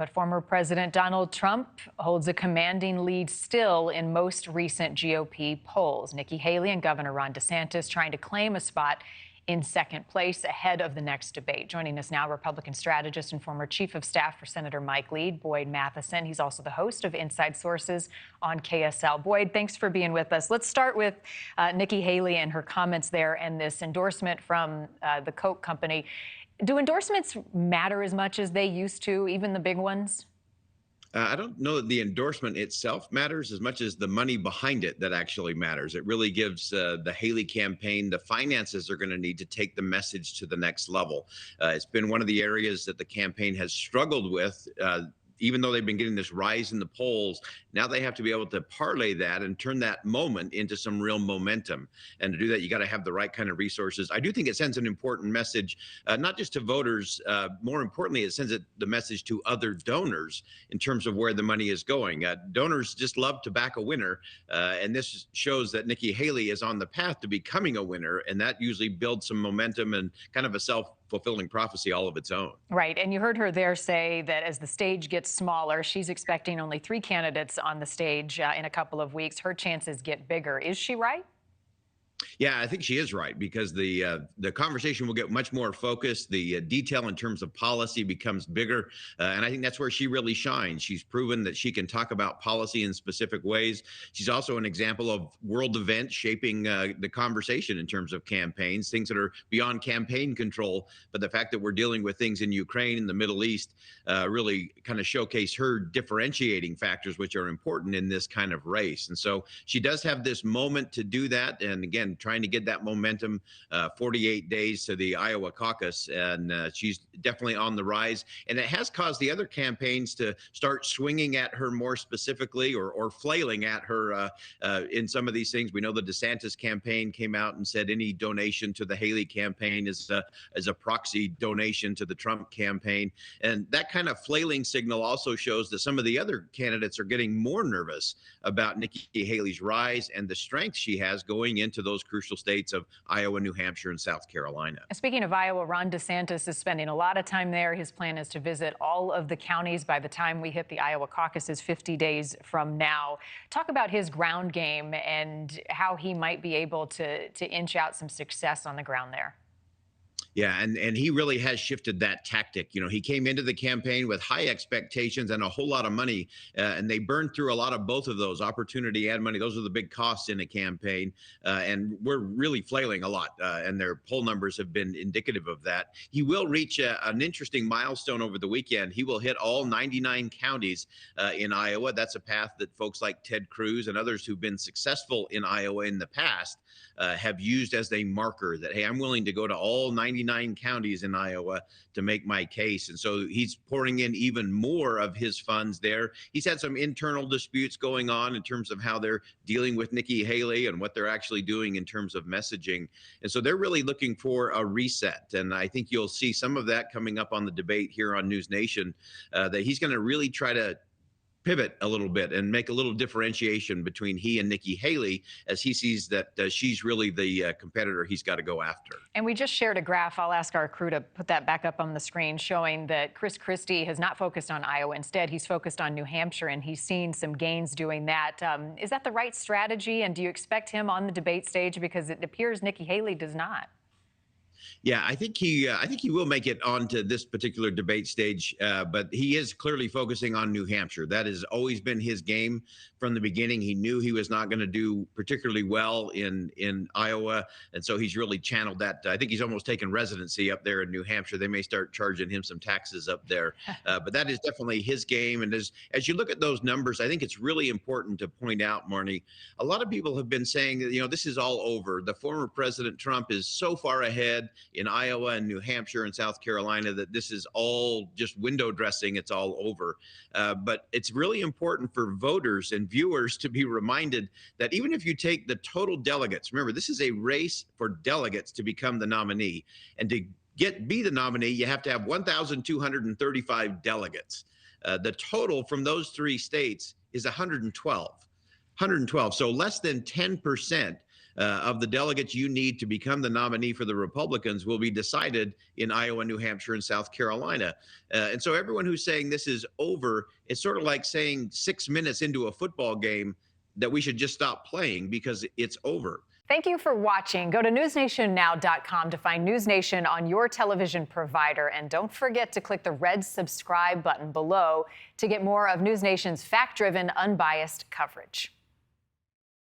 But former President Donald Trump holds a commanding lead still in most recent GOP polls. Nikki Haley and Governor Ron DeSantis trying to claim a spot in second place ahead of the next debate. Joining us now, Republican strategist and former chief of staff for Senator Mike Lee, Boyd Matheson. He's also the host of Inside Sources on KSL. Boyd, thanks for being with us. Let's start with Nikki Haley and her comments there and this endorsement from the Coke company. Do endorsements matter as much as they used to, even the big ones? I don't know that the endorsement itself matters as much as the money behind it that actually matters. It really gives the Haley campaign the finances they're going to need to take the message to the next level. It's been one of the areas that the campaign has struggled with. Even though they've been getting this rise in the polls, now they have to be able to parlay that and turn that moment into some real momentum. And to do that, you got to have the right kind of resources. I do think it sends an important message, not just to voters. More importantly, it sends the message to other donors in terms of where the money is going. Donors just love to back a winner. And this shows that Nikki Haley is on the path to becoming a winner. And that usually builds some momentum and kind of a self-fulfilling prophecy all of its own. Right. And you heard her there say that as the stage gets smaller, she's expecting only 3 candidates on the stage in a couple of weeks. Her chances get bigger. Is she right? Yeah, I think she is right, because the conversation will get much more focused. The detail in terms of policy becomes bigger. And I think that's where she really shines. She's proven that she can talk about policy in specific ways. She's also an example of world events shaping the conversation in terms of campaigns, things that are beyond campaign control. But the fact that we're dealing with things in Ukraine and the Middle East really kind of showcase her differentiating factors, which are important in this kind of race. And so she does have this moment to do that. And again, trying to get that momentum, 48 days to the Iowa caucus, and she's definitely on the rise. And it has caused the other campaigns to start swinging at her more specifically, or flailing at her in some of these things. We know the DeSantis campaign came out and said any donation to the Haley campaign is a proxy donation to the Trump campaign. And that kind of flailing signal also shows that some of the other candidates are getting more nervous about Nikki Haley's rise and the strength she has going into those crucial states of Iowa, New Hampshire, and South Carolina. Speaking of Iowa, Ron DeSantis is spending a lot of time there. His plan is to visit all of the counties by the time we hit the Iowa caucuses 50 days from now. Talk about his ground game and how he might be able to inch out some success on the ground there. Yeah, and he really has shifted that tactic. You know, he came into the campaign with high expectations and a whole lot of money, and they burned through a lot of both of those, opportunity and money. Those are the big costs in a campaign, and we're really flailing a lot, and their poll numbers have been indicative of that. He will reach an interesting milestone over the weekend. He will hit all 99 counties in Iowa. That's a path that folks like Ted Cruz and others who've been successful in Iowa in the past have used as a marker that, hey, I'm willing to go to all 99 counties in Iowa to make my case. And so he's pouring in even more of his funds there. He's had some internal disputes going on in terms of how they're dealing with Nikki Haley and what they're actually doing in terms of messaging. And so they're really looking for a reset. And I think you'll see some of that coming up on the debate here on NewsNation, that he's going to really try to pivot a little bit and make a little differentiation between he and Nikki Haley, as he sees that she's really the competitor he's got to go after. And we just shared a graph. I'll ask our crew to put that back up on the screen, showing that Chris Christie has not focused on Iowa. Instead, he's focused on New Hampshire, and he's seen some gains doing that. Is that the right strategy? And do you expect him on the debate stage? Because it appears Nikki Haley does not. Yeah, I think he will make it onto this particular debate stage, but he is clearly focusing on New Hampshire. That has always been his game from the beginning. He knew he was not going to do particularly well in Iowa, and so he's really channeled that. I think he's almost taken residency up there in New Hampshire. They may start charging him some taxes up there, but that is definitely his game. And as you look at those numbers, I think it's really important to point out, Marni, a lot of people have been saying that, you know, this is all over. The former President Trump is so far ahead in Iowa and New Hampshire and South Carolina that this is all just window dressing. It's all over. But it's really important for voters and viewers to be reminded that even if you take the total delegates, remember, this is a race for delegates to become the nominee. And to be the nominee, you have to have 1,235 delegates. The total from those 3 states is 112. So less than 10% of the delegates you need to become the nominee for the Republicans will be decided in Iowa, New Hampshire, and South Carolina. And so everyone who's saying this is over, it's sort of like saying 6 minutes into a football game that we should just stop playing because it's over. Thank you for watching. Go to newsnationnow.com to find NewsNation on your television provider. And don't forget to click the red subscribe button below to get more of NewsNation's fact-driven, unbiased coverage.